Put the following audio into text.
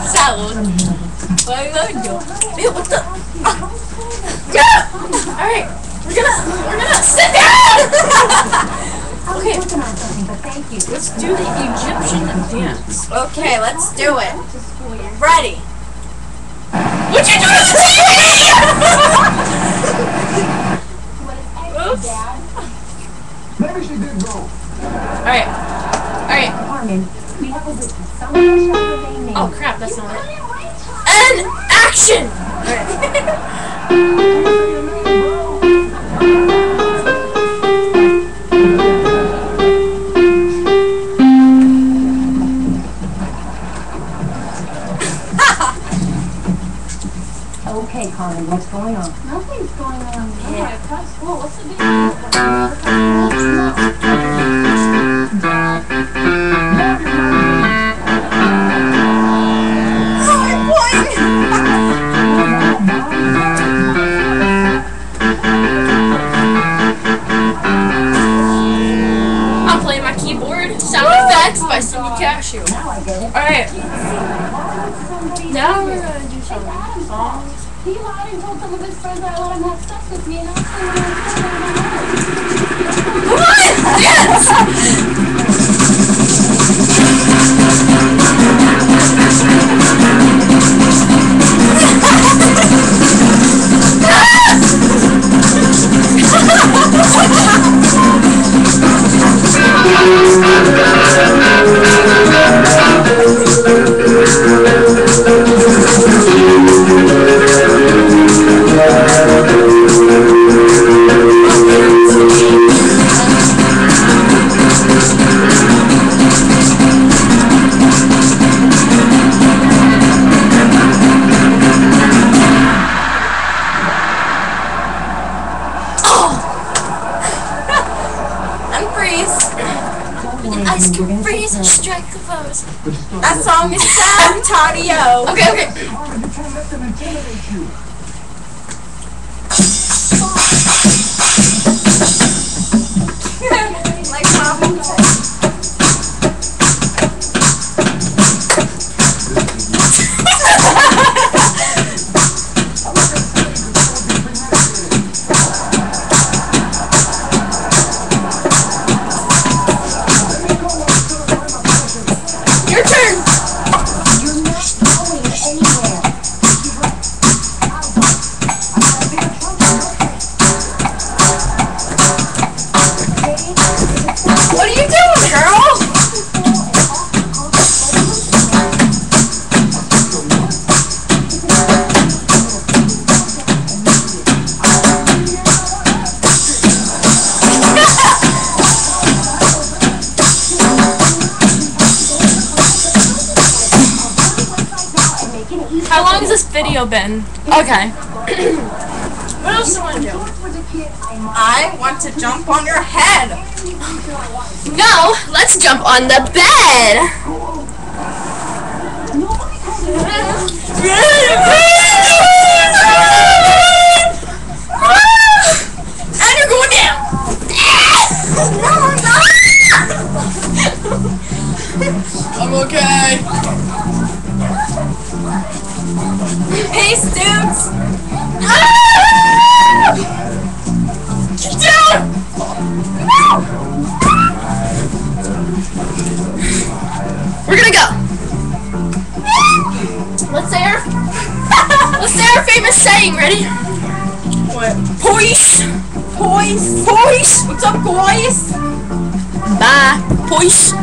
Salad. What are you gonna do? Ew, what the? Yeah! Alright, we're gonna sit down! Okay, let's do the Egyptian dance. Okay, let's do it. Ready. What'd you do to the TV? Oops. Maybe she did go. Alright. We have a witness. Someone shall remain named. Oh crap, that's not it. And action! Okay, Carmen, what's going on? Nothing's going on. Yeah. Well, what's the big I'm playing my keyboard. Sound effects by Cindy Cashew. Now I get it. Alright, Somebody now we're gonna do some songs. He lied and told some of his friends that I let him have sex with me, and I'm saying that Come on! Dance! Ice can freeze and strike the pose. That song is Sam Tadio. Okay, okay. Carmen, you can't let them intimidate you. Like Robin said. Your turn. You're not going anywhere. What are you doing, girl? How long has this video been? Okay. What else do you want to do? I want to jump on your head. No, let's jump on the bed. And you're going down. I'm okay. Peace, dudes. Get down. We're gonna go. Let's say our famous saying. Ready? What? Poise. Poise. Poise. What's up, boys? Bye. Poise.